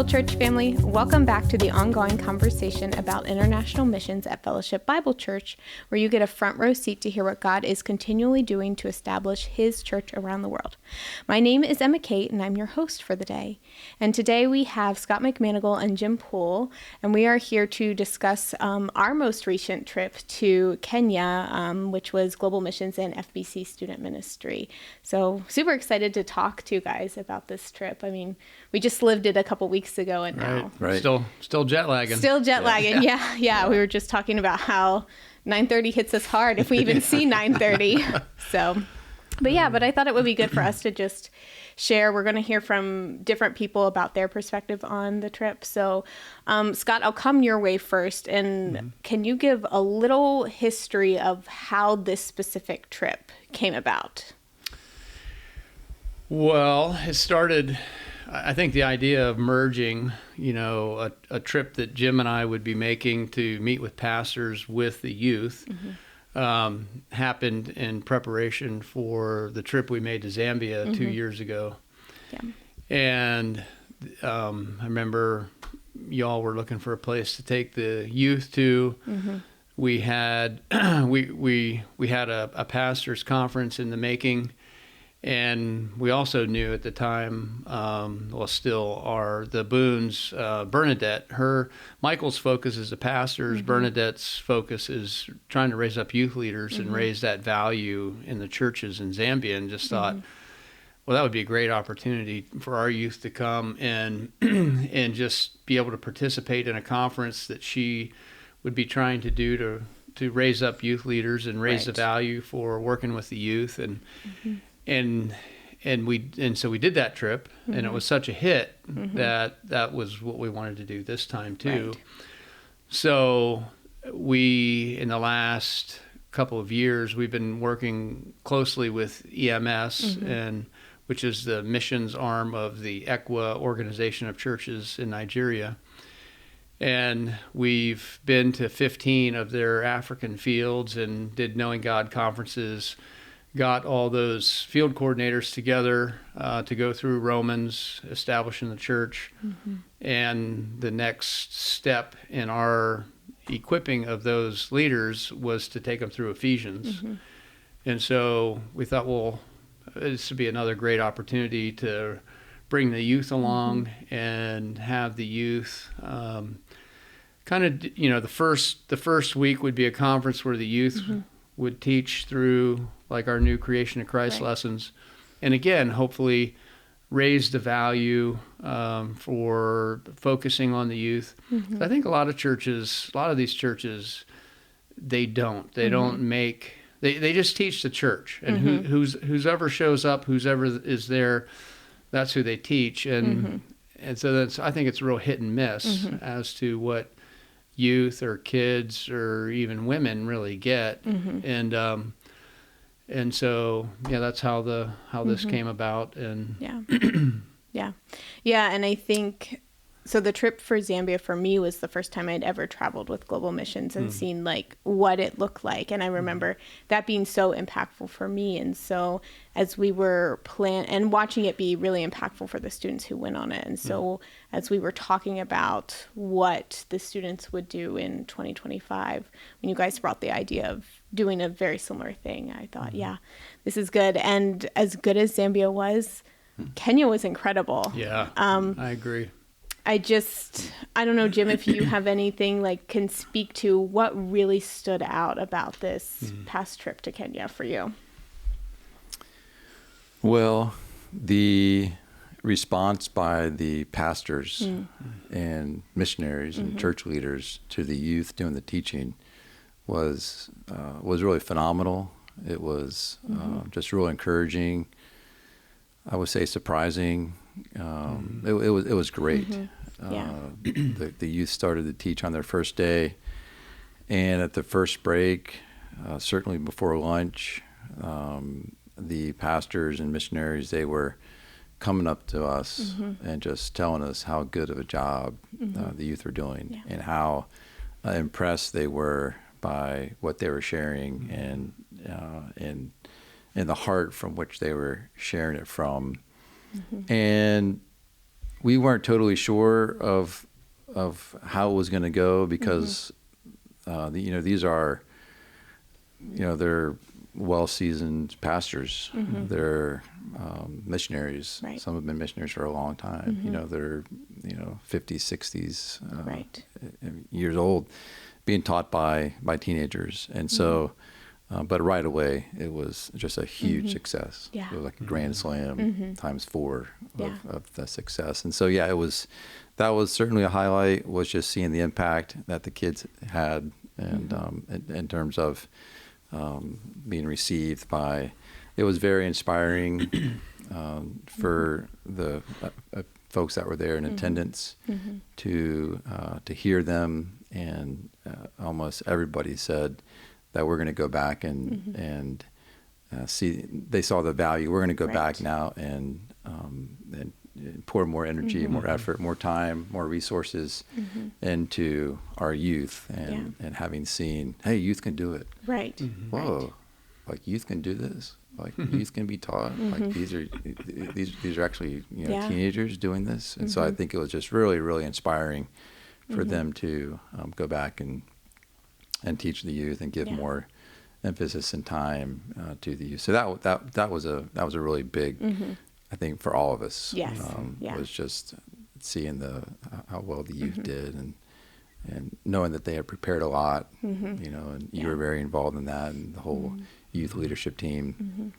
Well, church family, welcome back to the ongoing conversation about international missions at Fellowship Bible Church, where you get a front row seat to hear what God is continually doing to establish His church around the world. My name is Emma Kate, and I'm your host for the day. And today we have Scott McManigle and Jim Poole, and we are here to discuss our most recent trip to Kenya, which was Global Missions and FBC Student Ministry. So super excited to talk to you guys about this trip. I mean, we just lived it a couple weeks ago, and now Right. Still jet lagging. Still jet lagging. Yeah. We were just talking about how 9:30 hits us hard if we even see 9:30. But I thought it would be good for us to just share. We're going to hear from different people about their perspective on the trip. So, Scott, I'll come your way first. And can you give a little history of how this specific trip came about? Well, it started, I think the idea of merging, a trip that Jim and I would be making to meet with pastors with the youth happened in preparation for the trip we made to Zambia 2 years ago. Yeah. And I remember y'all were looking for a place to take the youth to. We had we had a pastors conference in the making. And we also knew at the time, still are, the Boones, Bernadette, Michael's focus is the pastors, Bernadette's focus is trying to raise up youth leaders and raise that value in the churches in Zambia, and just thought, well, that would be a great opportunity for our youth to come and and just be able to participate in a conference that she would be trying to do to raise up youth leaders and raise the value for working with the youth. And so we did that trip, and it was such a hit that was what we wanted to do this time too. Right. So we, in the last couple of years, we've been working closely with EMS, and which is the missions arm of the ECWA Organization of Churches in Nigeria. And we've been to 15 of their African fields and did Knowing God conferences, got all those field coordinators together to go through Romans, establishing the church. And the next step in our equipping of those leaders was to take them through Ephesians. And so we thought, well, this would be another great opportunity to bring the youth along and have the youth the first week would be a conference where the youth would teach through like our new Creation of Christ lessons. And again, hopefully raise the value for focusing on the youth. I think a lot of these churches, they don't make, they just teach the church. And whoever shows up, whoever is there, that's who they teach. And so I think it's a real hit and miss as to what youth or kids or even women really get. And so that's how this came about. And and I think so the trip for Zambia for me was the first time I'd ever traveled with Global Missions and seen like what it looked like. And I remember that being so impactful for me. And so as we were and watching it be really impactful for the students who went on it. And so as we were talking about what the students would do in 2025, when you guys brought the idea of doing a very similar thing, I thought, this is good. And as good as Zambia was, Kenya was incredible. Yeah, I agree. I don't know, Jim, if you have anything can speak to what really stood out about this past trip to Kenya for you. Well, the response by the pastors and missionaries and church leaders to the youth doing the teaching was really phenomenal. It was just real encouraging. I would say surprising. It was great. The youth started to teach on their first day, and at the first break, certainly before lunch, the pastors and missionaries, they were coming up to us and just telling us how good of a job the youth were doing and how impressed they were by what they were sharing and the heart from which they were sharing it from. And we weren't totally sure of how it was going to go because these are, they're well-seasoned pastors. They're missionaries. Right. Some have been missionaries for a long time. They're 50s, 60s Right. years old, being taught by teenagers. And so, but right away, it was just a huge success. Yeah. It was like a grand slam times 4 Yeah. of the success. And so, yeah, that was certainly a highlight, was just seeing the impact that the kids had, and in terms of being received by. It was very inspiring for the folks that were there in attendance to hear them, and almost everybody said that we're going to go back and see. They saw the value. We're going to go Right. back now and pour more energy, more effort, more time, more resources into our youth, and having seen, hey, youth can do it. Right. Whoa, Right. like youth can do this. Like youth can be taught. Like these are actually Yeah. teenagers doing this, and so I think it was just really, really inspiring for them to go back and teach the youth and give Yeah. more emphasis and time to the youth. So that was a really big, I think, for all of us. Yes. Yeah. Was just seeing how well the youth did, and knowing that they had prepared a lot, and you were very involved in that, and the whole youth leadership team.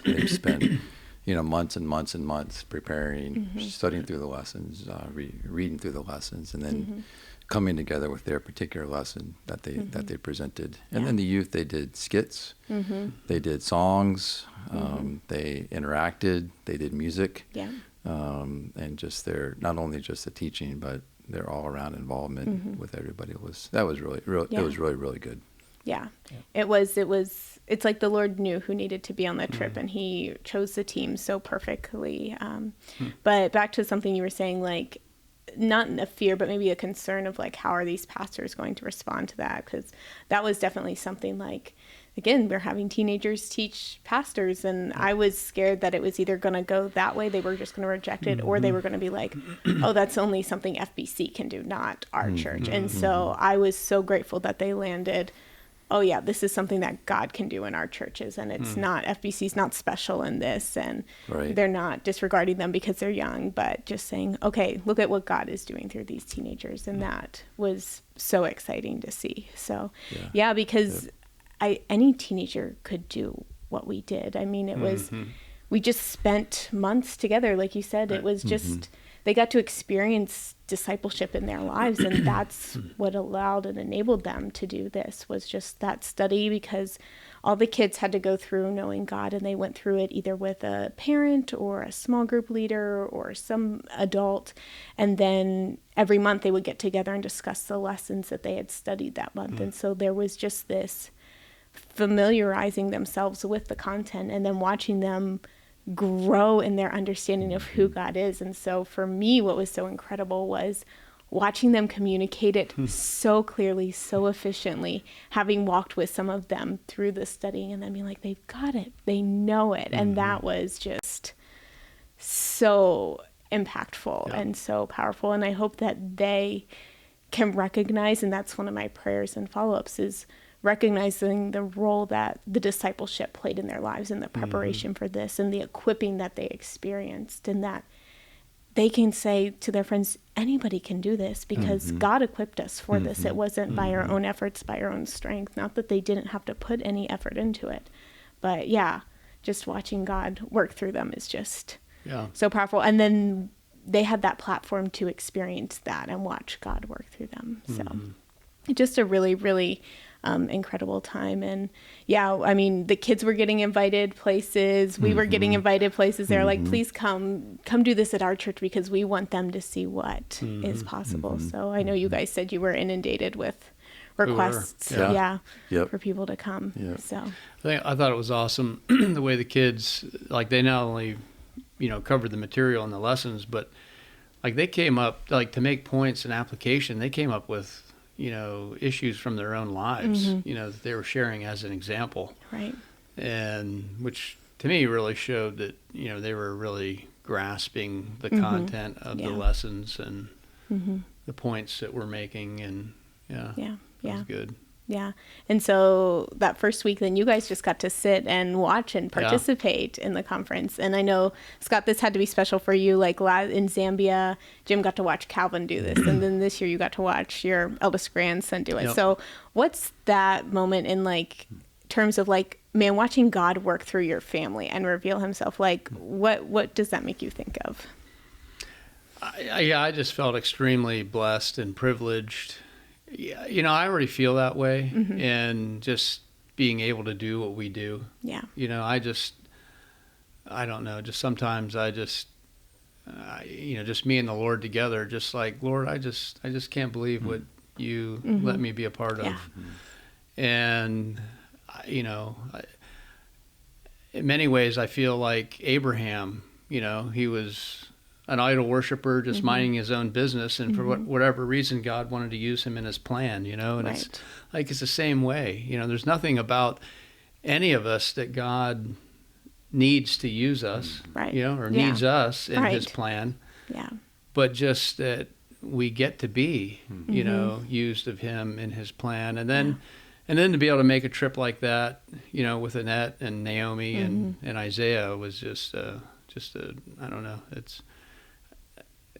They've spent, months and months and months preparing, studying through the lessons, reading through the lessons, and then coming together with their particular lesson that they presented. And then the youth, they did skits, they did songs, they interacted, they did music, and just not only just the teaching, but their all around involvement with everybody it was really it was really, really good. Yeah. It's like the Lord knew who needed to be on the trip, and he chose the team so perfectly. But back to something you were saying, like, not a fear, but maybe a concern of, like, how are these pastors going to respond to that? Because that was definitely something, like, again, we're having teenagers teach pastors, and I was scared that it was either going to go that way, they were just going to reject it, or they were going to be like, oh, that's only something FBC can do, not our church. And so I was so grateful that they landed, oh yeah, this is something that God can do in our churches, and it's not, FBC's not special in this, and they're not disregarding them because they're young, but just saying, okay, look at what God is doing through these teenagers. And that was so exciting to see. So yeah, because any teenager could do what we did. I mean, it was, we just spent months together. Like you said, it was just, they got to experience discipleship in their lives, and that's what allowed and enabled them to do this, was just that study, because all the kids had to go through knowing God, and they went through it either with a parent or a small group leader or some adult, and then every month they would get together and discuss the lessons that they had studied that month. And so there was just this familiarizing themselves with the content, and then watching them grow in their understanding of who God is. And so for me, what was so incredible was watching them communicate it so clearly, so efficiently, having walked with some of them through the studying, and then being like, they've got it, they know it. And that was just so impactful and so powerful. And I hope that they can recognize, and that's one of my prayers and follow-ups, is recognizing the role that the discipleship played in their lives, and the preparation for this, and the equipping that they experienced, and that they can say to their friends, anybody can do this because God equipped us for this. It wasn't by our own efforts, by our own strength. Not that they didn't have to put any effort into it, but yeah, just watching God work through them is just so powerful. And then they had that platform to experience that and watch God work through them. So just a really, really incredible time. And yeah, I mean, the kids were getting invited places. We were getting invited places. They're like, please come do this at our church, because we want them to see what is possible. So I know you guys said you were inundated with requests for people to come. So I thought it was awesome the way the kids, like, they not only covered the material and the lessons, but like they came up, like, to make points and application, they came up with issues from their own lives, that they were sharing as an example. Right. And which to me really showed that, they were really grasping the content of the lessons and the points that we're making. And it was good. Yeah. And so that first week, then you guys just got to sit and watch and participate in the conference. And I know, Scott, this had to be special for you. Like in Zambia, Jim got to watch Calvin do this. And then this year you got to watch your eldest grandson do it. Yep. So what's that moment in like terms of like, man, watching God work through your family and reveal himself? Like what does that make you think of? I just felt extremely blessed and privileged. Yeah, I already feel that way, and just being able to do what we do. Yeah. I don't know, just sometimes just me and the Lord together, just like, Lord, I just can't believe what you let me be a part of. Yeah. And, in many ways, I feel like Abraham, he was an idol worshiper, just minding his own business, and for whatever reason, God wanted to use him in his plan, and Right. it's like, it's the same way, there's nothing about any of us that God needs to use us, Right. Or needs us in his Right. plan, Yeah. but just that we get to be, used of him in his plan. And then to be able to make a trip like that, with Annette and Naomi and Isaiah was just I don't know,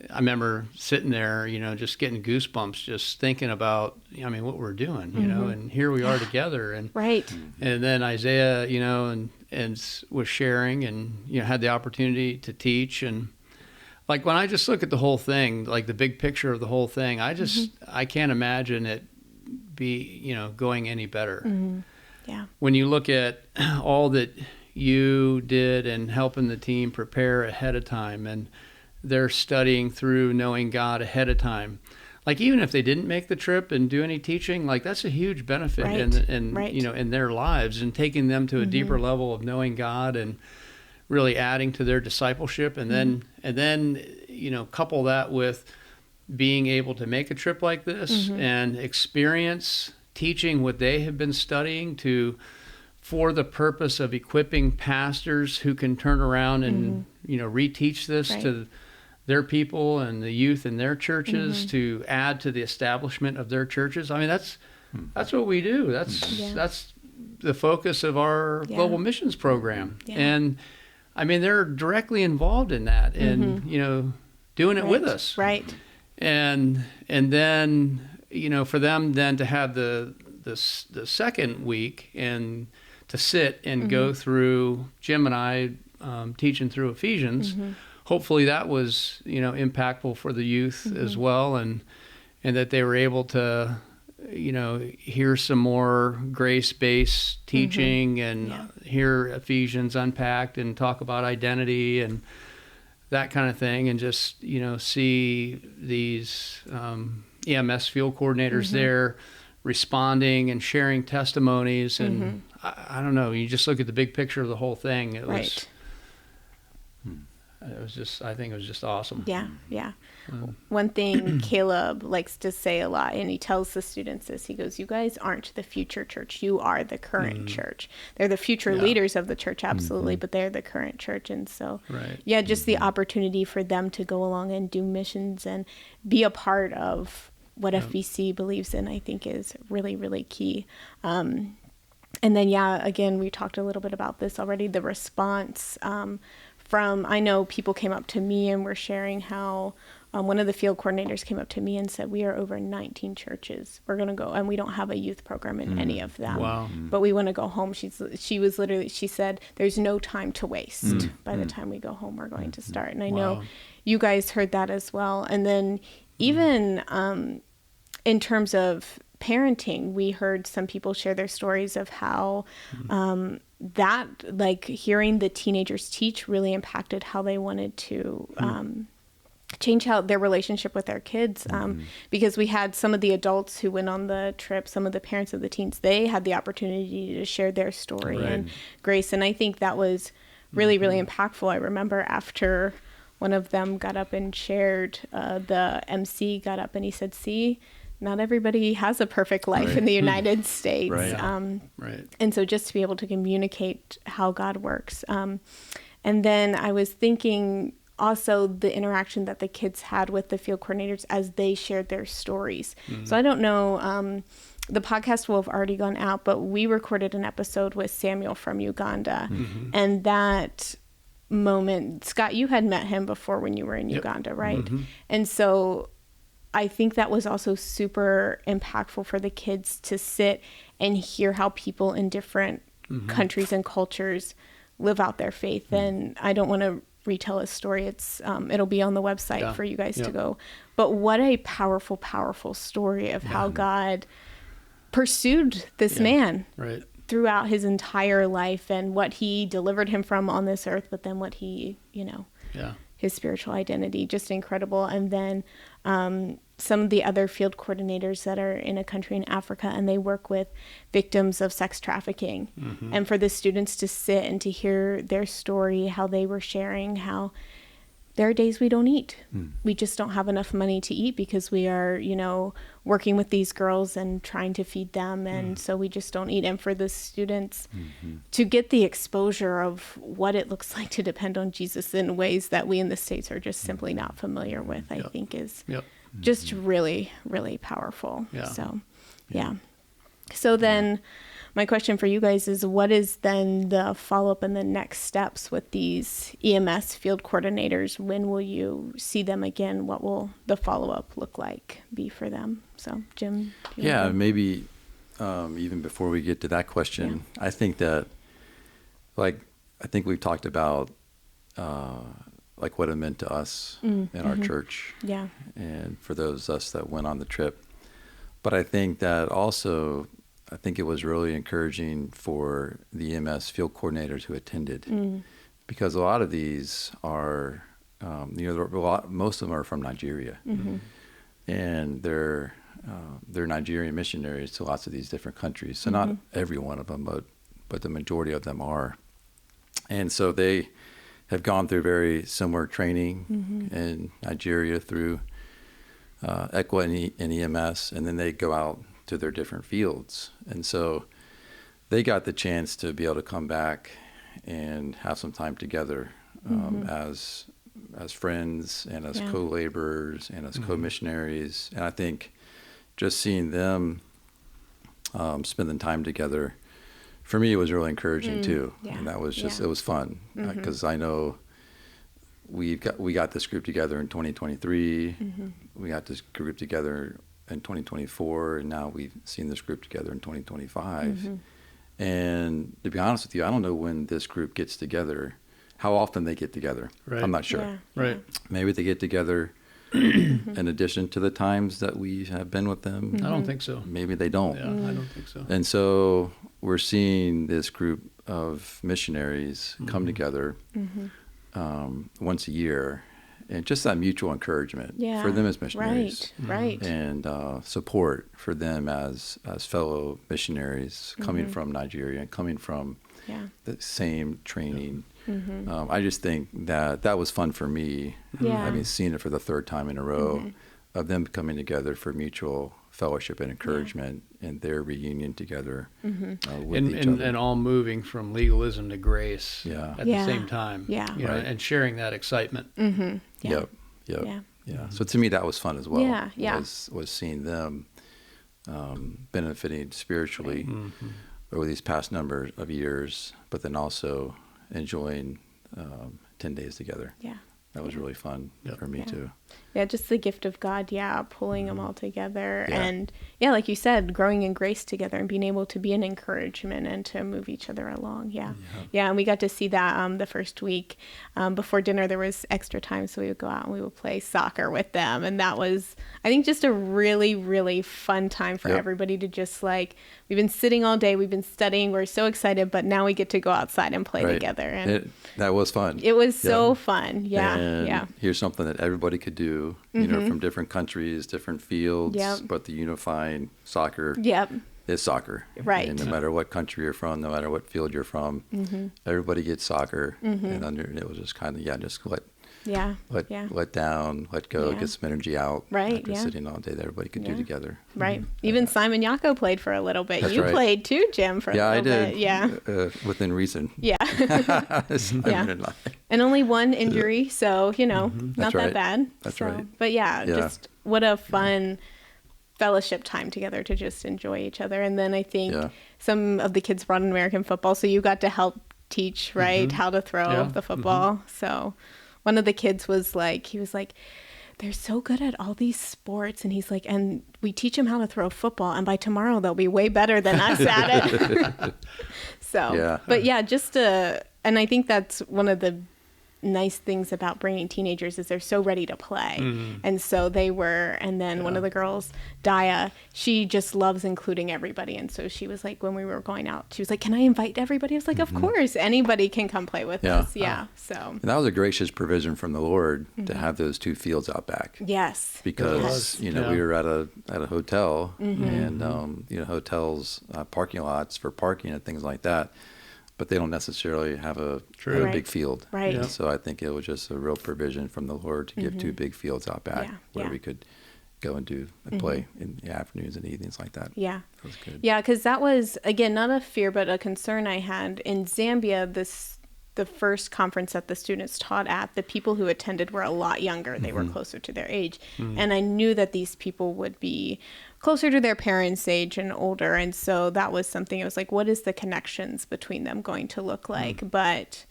I remember sitting there, just getting goosebumps, just thinking about, what we're doing, and here we are together. And Right. and then Isaiah, and was sharing and, had the opportunity to teach. And like, when I just look at the whole thing, like the big picture of the whole thing, I can't imagine it be, going any better. Yeah. When you look at all that you did and helping the team prepare ahead of time, and they're studying through knowing God ahead of time. Like, even if they didn't make the trip and do any teaching, like, that's a huge benefit in in their lives, and taking them to a deeper level of knowing God and really adding to their discipleship. And then couple that with being able to make a trip like this and experience teaching what they have been studying for the purpose of equipping pastors who can turn around and reteach this to their people and the youth in their churches, to add to the establishment of their churches. I mean, that's what we do. That's the focus of our global missions program. Yeah. And I mean, they're directly involved in that, and doing it with us. Right. And then for them then to have the second week and to sit and go through, Jim and I teaching through Ephesians. Hopefully that was impactful for the youth as well, and that they were able to hear some more grace-based teaching and hear Ephesians unpacked and talk about identity and that kind of thing, and just see these EMS field coordinators there responding and sharing testimonies. And I don't know, you just look at the big picture of the whole thing. It was just, I think it was just awesome. Yeah. One thing Caleb likes to say a lot, and he tells the students this, he goes, you guys aren't the future church, you are the current church. They're the future leaders of the church, absolutely, but they're the current church. And so, just the opportunity for them to go along and do missions and be a part of what FBC believes in, I think is really, really key. And then, again, we talked a little bit about this already, the response I know people came up to me and were sharing how one of the field coordinators came up to me and said, we are over 19 churches. We're going to go, and we don't have a youth program in any of them. Wow. But we want to go home. She said, there's no time to waste. By the time we go home, we're going to start. And I know you guys heard that as well. And then even in terms of parenting, we heard some people share their stories of how that, like, hearing the teenagers teach really impacted how they wanted to change how their relationship with their kids. Because we had some of the adults who went on the trip, some of the parents of the teens, they had the opportunity to share their story and grace. And I think that was really, really impactful. I remember after one of them got up and shared, the MC got up and he said, see, not everybody has a perfect life in the United States. And so just to be able to communicate how God works. And then I was thinking also the interaction that the kids had with the field coordinators as they shared their stories. So I don't know, the podcast will have already gone out, but we recorded an episode with Samuel from Uganda. And that moment, Scott, you had met him before when you were in Uganda, right? And so I think that was also super impactful for the kids to sit and hear how people in different countries and cultures live out their faith. And I don't want to retell his story. It's it'll be on the website for you guys to go. But what a powerful, powerful story of how God pursued this man throughout his entire life, and what he delivered him from on this earth, but then what he, his spiritual identity, just incredible. And then some of the other field coordinators that are in a country in Africa, and they work with victims of sex trafficking. And for the students to sit and to hear their story, how they were sharing how there are days we don't eat. We just don't have enough money to eat because we are, working with these girls and trying to feed them. And so we just don't eat. And for the students to get the exposure of what it looks like to depend on Jesus in ways that we in the States are just simply not familiar with, I think is just really, really powerful. So then my question for you guys is, what is then the follow-up and the next steps with these EMS field coordinators? When will you see them again? What will the follow-up look like be for them? So, Jim? Maybe even before we get to that question, I think that, I think we've talked about what it meant to us in our church, and for those of us that went on the trip. But I think that also, it was really encouraging for the EMS field coordinators who attended, because a lot of these are, most of them are from Nigeria, and they're Nigerian missionaries to lots of these different countries. So not every one of them, but the majority of them are. And so they have gone through very similar training in Nigeria through ECWA and EMS, and then they go out to their different fields. And so they got the chance to be able to come back and have some time together as friends and as co-laborers and as co-missionaries. And I think just seeing them spending time together, for me, it was really encouraging too. And that was just, it was fun, because I know we got this group together in 2023. We got this group together in 2024, and now we've seen this group together in 2025. And to be honest with you, I don't know when this group gets together, how often they get together. I'm not sure. Maybe they get together in addition to the times that we have been with them. I don't think so. Maybe they don't. I don't think so. And so we're seeing this group of missionaries come together once a year, and just that mutual encouragement for them as missionaries, and support for them as fellow missionaries coming from Nigeria and coming from the same training. I just think that was fun for me, having seen it for the third time in a row, of them coming together for mutual fellowship and encouragement, and their reunion together with each other. And all moving from legalism to grace at the same time. And sharing that excitement. So to me, that was fun as well. Was seeing them benefiting spiritually over these past number of years, but then also enjoying 10 days together. That was really fun for me too. Just the gift of God, pulling them all together. And like you said, growing in grace together and being able to be an encouragement and to move each other along. And we got to see that the first week. Before dinner, there was extra time, so we would go out and we would play soccer with them. And that was, I think, just a really, really fun time for everybody to just we've been sitting all day, we've been studying, we're so excited, but now we get to go outside and play together. And that was fun. It was so fun. And here's something that everybody could do, from different countries, different fields, but the unifying soccer is soccer. And no matter what country you're from, no matter what field you're from, everybody gets soccer. And it was just kind of, just Yeah. let down, let go, Yeah. get some energy out. Right, After yeah. sitting all day that everybody could do together. Right. Even Simon Yako played for a little bit. That's You right. played too, Jim, for a Yeah, little I did. bit. Yeah. Within reason. Yeah. Simon and I. And only one injury, so, not That's that right. bad. That's So, right. But yeah, Yeah. just what a fun fellowship time together to just enjoy each other. And then I think some of the kids brought in American football, so you got to help teach, right, how to throw the football. So one of the kids was like, they're so good at all these sports. And he's like, and we teach them how to throw a football. And by tomorrow, they'll be way better than us at it. So, but yeah, and I think that's one of the nice things about bringing teenagers is they're so ready to play. And so they were, and then one of the girls, Daya, she just loves including everybody. And so she was like, when we were going out, she was like, can I invite everybody? I was like, of course, anybody can come play with us. Yeah. So. And that was a gracious provision from the Lord to have those 2 fields out back. Yes. Because, we were at a hotel and, hotels, parking lots for parking and things like that. But they don't necessarily have a big field. Right. And so I think it was just a real provision from the Lord to give 2 big fields out back where we could go and do and play in the afternoons and evenings like that. Yeah. That was good. Yeah, because that was, again, not a fear, but a concern I had. In Zambia, the first conference that the students taught at, the people who attended were a lot younger. They were closer to their age. And I knew that these people would be closer to their parents' age and older. And so that was something, I was like, what is the connections between them going to look like? But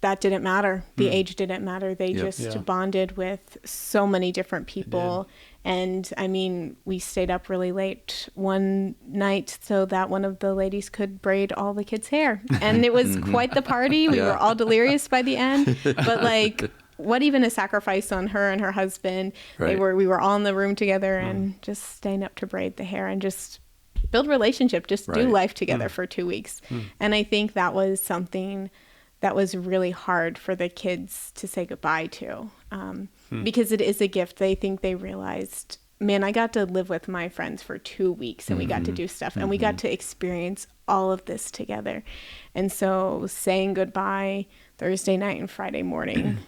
that didn't matter. The age didn't matter. They just bonded with so many different people. And I mean, we stayed up really late one night so that one of the ladies could braid all the kids' hair. And it was quite the party. We were all delirious by the end. But like, what even a sacrifice on her and her husband. Right. We were all in the room together and just staying up to braid the hair and just build relationship, just do life together for 2 weeks. And I think that was something that was really hard for the kids to say goodbye to, because it is a gift. They realized, man, I got to live with my friends for 2 weeks and we got to do stuff and we got to experience all of this together. And so saying goodbye Thursday night and Friday morning,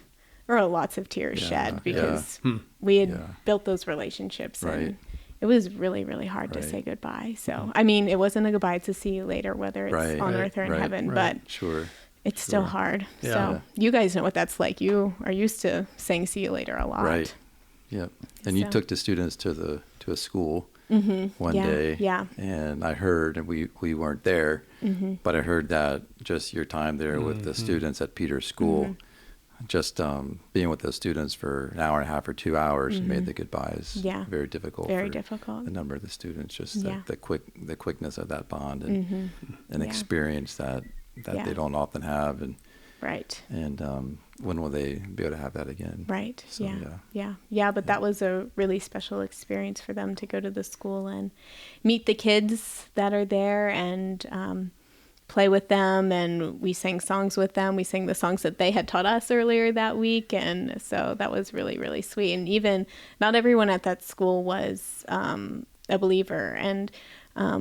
there were lots of tears shed because we had built those relationships and it was really, really hard to say goodbye. So, I mean, it wasn't a goodbye, it's a see you later, whether it's on earth or in heaven, but it's still hard. Yeah. So you guys know what that's like. You are used to saying see you later a lot. Right. Yep. And you took the students to a school one day. Yeah. And I heard, and we weren't there, but I heard that just your time there with the students at Peter's school, just being with those students for an hour and a half or 2 hours made the goodbyes very difficult. Very difficult. The number of the students, just the quickness of that bond and experience that they don't often have. And when will they be able to have that again? Right. So, yeah. But that was a really special experience for them to go to the school and meet the kids that are there and play with them. And we sang songs with them. We sang the songs that they had taught us earlier that week. And so that was really, really sweet. And even not everyone at that school was a believer. And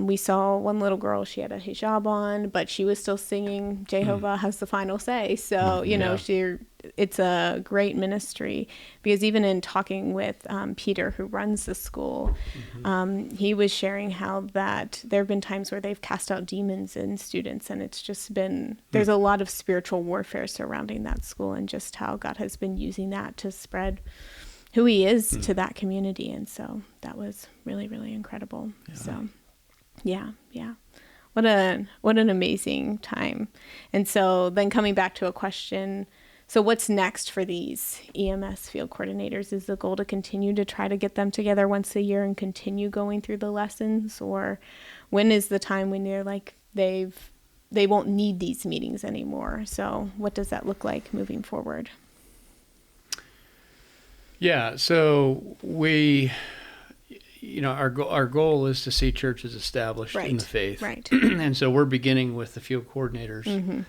we saw one little girl, she had a hijab on, but she was still singing Jehovah has the final say. So, it's a great ministry because even in talking with Peter, who runs the school, he was sharing how that there have been times where they've cast out demons in students, and it's just been, there's a lot of spiritual warfare surrounding that school and just how God has been using that to spread who he is to that community. And so that was really, really incredible. Yeah. So yeah. What an amazing time. And so then coming back to a question, so what's next for these EMS field coordinators? Is the goal to continue to try to get them together once a year and continue going through the lessons? Or when is the time when you're like, they won't need these meetings anymore? So what does that look like moving forward? Yeah, so our goal is to see churches established in the faith. Right. And so we're beginning with the field coordinators.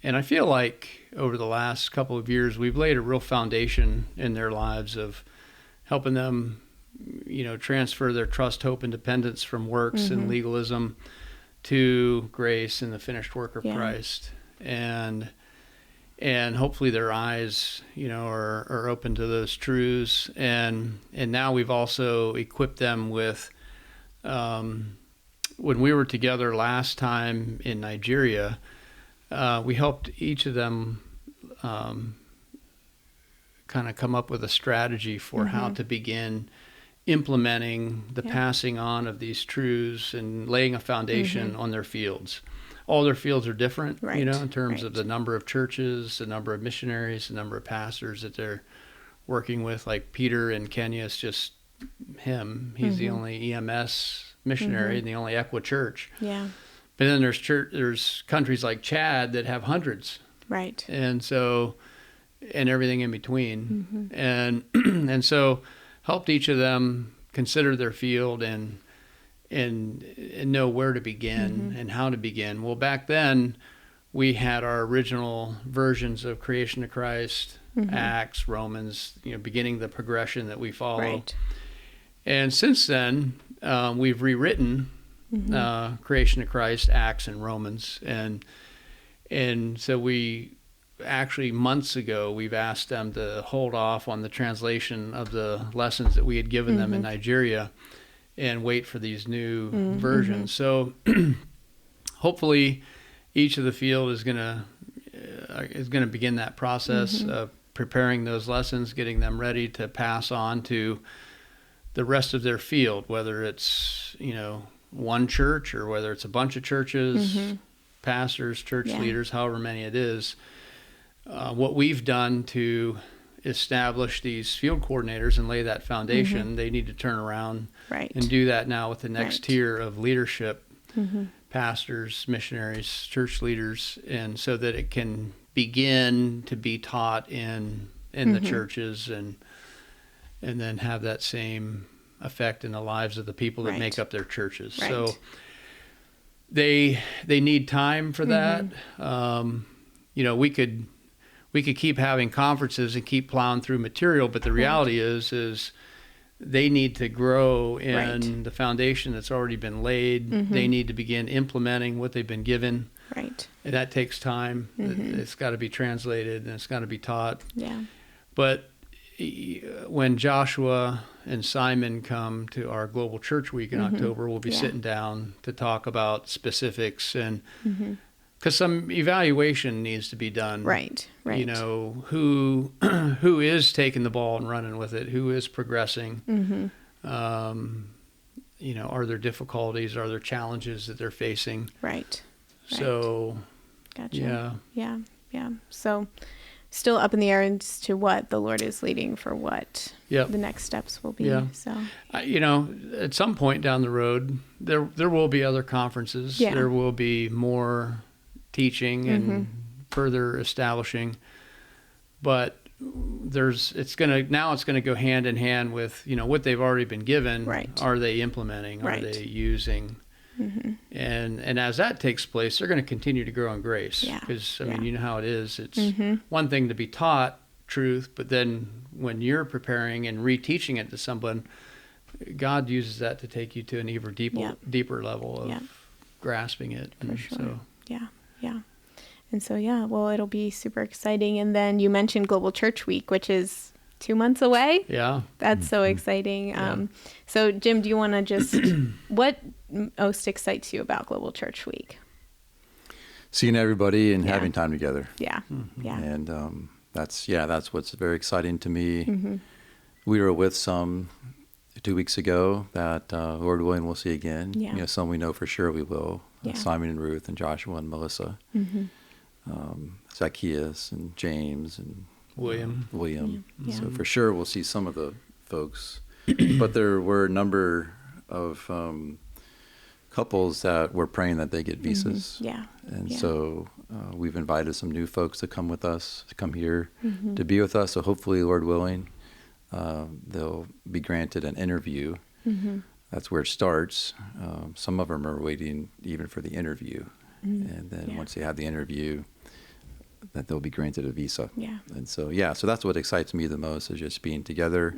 And I feel like over the last couple of years, we've laid a real foundation in their lives of helping them, transfer their trust, hope, and dependence from works and legalism to grace and the finished work of Christ. And, and hopefully their eyes, are open to those truths. And now we've also equipped them with, when we were together last time in Nigeria, we helped each of them kind of come up with a strategy for how to begin implementing the passing on of these truths and laying a foundation on their fields. All their fields are different, in terms of the number of churches, the number of missionaries, the number of pastors that they're working with. Like Peter in Kenya, it's just him. He's the only EMS missionary and the only Equa church. Yeah. But then there's countries like Chad that have hundreds. Right. And so, and everything in between. And so helped each of them consider their field and know where to begin and how to begin. Well, back then we had our original versions of Creation to Christ, Acts, Romans, beginning the progression that we follow. Right. And since then, we've rewritten Creation to Christ, Acts, and Romans. And so we actually, months ago, we've asked them to hold off on the translation of the lessons that we had given them in Nigeria and wait for these new versions. So hopefully each of the field is going to begin that process of preparing those lessons, getting them ready to pass on to the rest of their field, whether it's, one church or whether it's a bunch of churches, pastors, church leaders, however many it is. What we've done to establish these field coordinators and lay that foundation, they need to turn around and do that now with the next tier of leadership, pastors, missionaries, church leaders, and so that it can begin to be taught in the churches and then have that same effect in the lives of the people that make up their churches. So they need time for that. We could keep having conferences and keep plowing through material, but the reality is they need to grow in the foundation that's already been laid. They need to begin implementing what they've been given. Right. And that takes time. It's got to be translated and it's got to be taught. Yeah. But when Joshua and Simon come to our Global Church Week in October, we'll be sitting down to talk about specifics and because some evaluation needs to be done. Right. Who is taking the ball and running with it? Who is progressing? Are there difficulties? Are there challenges that they're facing? Right. So, gotcha. Yeah. So, still up in the air as to what the Lord is leading for what the next steps will be. Yeah. So, at some point down the road, there will be other conferences. Yeah. There will be more teaching and further establishing, but it's going to go hand in hand with what they've already been given. Right. Are they implementing? Are they using? And as that takes place, they're going to continue to grow in grace. Because you know how it is. It's one thing to be taught truth, but then when you're preparing and reteaching it to someone, God uses that to take you to an even deeper level of grasping it. For sure. So. Yeah. And so, well, it'll be super exciting. And then you mentioned Global Church Week, which is 2 months away. Yeah. That's so exciting. So, Jim, do you want to just, what most excites you about Global Church Week? Seeing everybody and having time together. Yeah. And that's what's very exciting to me. We were with some 2 weeks ago that Lord willing we'll see again. Some we know for sure we will. Simon and Ruth and Joshua and Melissa, Zacchaeus and James and William. So for sure we'll see some of the folks, but there were a number of couples that were praying that they get visas. So we've invited some new folks to come with us, to come here to be with us. So hopefully, Lord willing, they'll be granted an interview. That's where it starts. Some of them are waiting even for the interview. And then once they have the interview, that they'll be granted a visa. And so, so that's what excites me the most is just being together.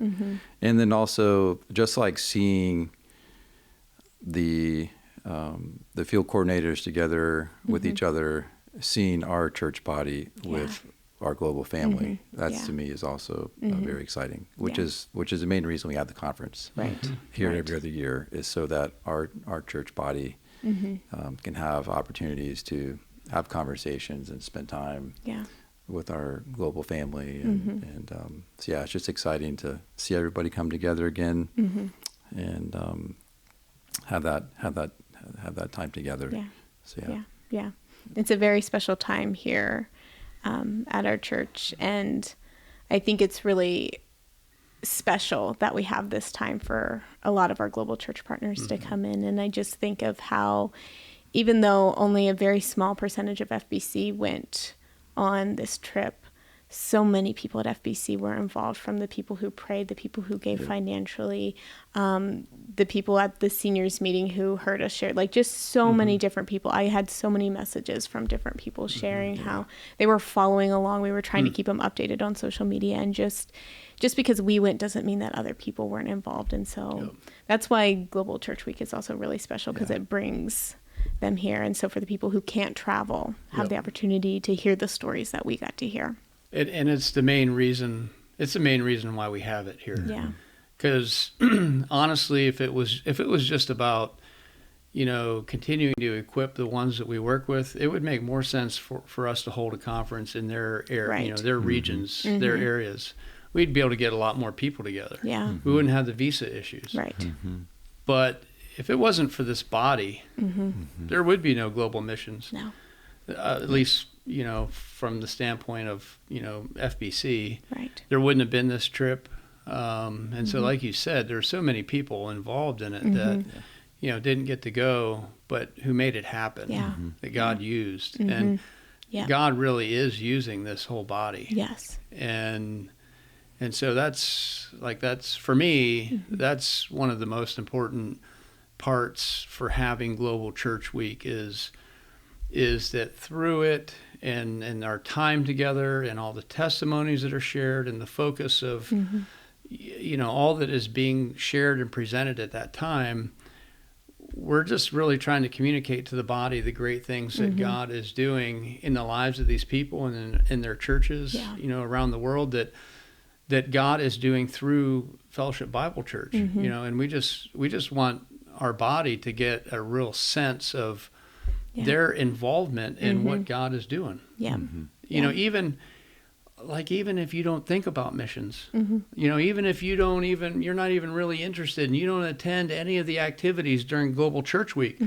And then also just like seeing the field coordinators together with each other, seeing our church body with our global family. That Yeah. to me is also very exciting, which is the main reason we have the conference Right. here Right. every other year, is so that our church body can have opportunities to have conversations and spend time Yeah. with our global family, and so yeah, it's just exciting to see everybody come together again and have that time together. Yeah. So Yeah. Yeah. It's a very special time here at our church, and I think it's really special that we have this time for a lot of our global church partners to come in. And I just think of how, even though only a very small percentage of FBC went on this trip, so many people at FBC were involved, from the people who prayed, the people who gave financially, the people at the seniors meeting who heard us share, like just so many different people. I had so many messages from different people sharing how they were following along. We were trying to keep them updated on social media, and just because we went doesn't mean that other people weren't involved. And so that's why Global Church Week is also really special, because it brings them here. And so for the people who can't travel, have the opportunity to hear the stories that we got to hear. And it's the main reason. It's the main reason why we have it here. Yeah. Because honestly, if it was just about, continuing to equip the ones that we work with, it would make more sense for us to hold a conference in their area, their regions, their areas. We'd be able to get a lot more people together. Yeah. We wouldn't have the visa issues. Right. But if it wasn't for this body, there would be no global missions. No. At least, from the standpoint of, FBC, Right. there wouldn't have been this trip. And so, like you said, there are so many people involved in it that, didn't get to go, but who made it happen, Yeah. that God used. And God really is using this whole body. Yes. And so that's for me, that's one of the most important parts for having Global Church Week is that through it and our time together and all the testimonies that are shared and the focus of, all that is being shared and presented at that time, we're just really trying to communicate to the body the great things that God is doing in the lives of these people and in their churches, around the world, that God is doing through Fellowship Bible Church, and we just want our body to get a real sense of their involvement in what God is doing. Yeah. Even if you don't think about missions, even if you're not even really interested and you don't attend any of the activities during Global Church Week,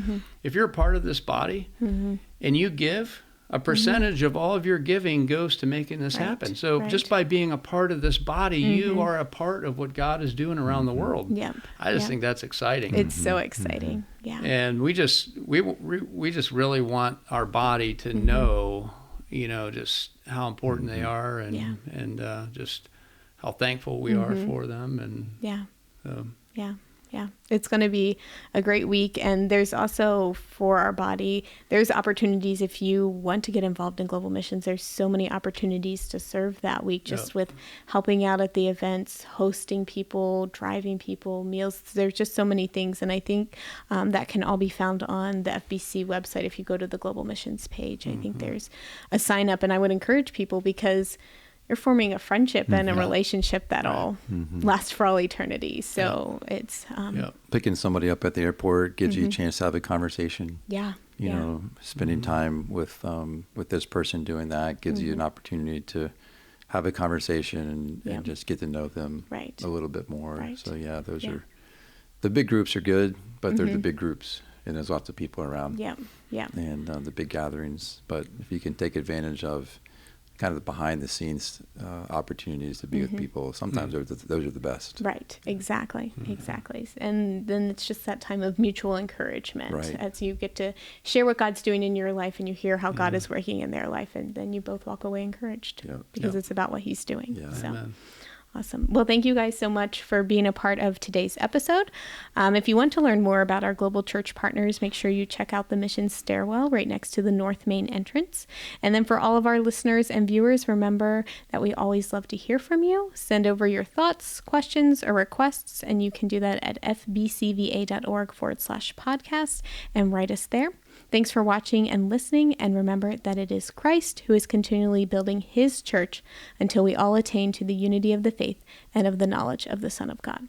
if you're a part of this body and you give, a percentage of all of your giving goes to making this happen. So just by being a part of this body, you are a part of what God is doing around the world. Yep. I just think that's exciting. It's so exciting. Yeah. And we just really want our body to know, just how important they are and just how thankful we are for them. And Yeah. It's going to be a great week. And there's also, for our body, there's opportunities if you want to get involved in global missions. There's so many opportunities to serve that week, just with helping out at the events, hosting people, driving people, meals. There's just so many things. And I think that can all be found on the FBC website. If you go to the global missions page, I think there's a sign up. And I would encourage people, because you're forming a friendship and a relationship that'll last for all eternity. So it's picking somebody up at the airport gives you a chance to have a conversation. Yeah. You know, spending time with this person doing that gives you an opportunity to have a conversation and just get to know them a little bit more. Right. So those are the big groups are good, but they're the big groups and there's lots of people around. Yeah. And the big gatherings. But if you can take advantage of kind of the behind the scenes opportunities to be with people, sometimes those are the best. Right. Exactly. And then it's just that time of mutual encouragement as you get to share what God's doing in your life and you hear how God is working in their life, and then you both walk away encouraged because it's about what he's doing. Yeah. So. Amen. Awesome. Well, thank you guys so much for being a part of today's episode. If you want to learn more about our global church partners, make sure you check out the mission stairwell right next to the north main entrance. And then for all of our listeners and viewers, remember that we always love to hear from you. Send over your thoughts, questions, or requests, and you can do that at fbcva.org/podcast and write us there. Thanks for watching and listening, and remember that it is Christ who is continually building his church until we all attain to the unity of the faith and of the knowledge of the Son of God.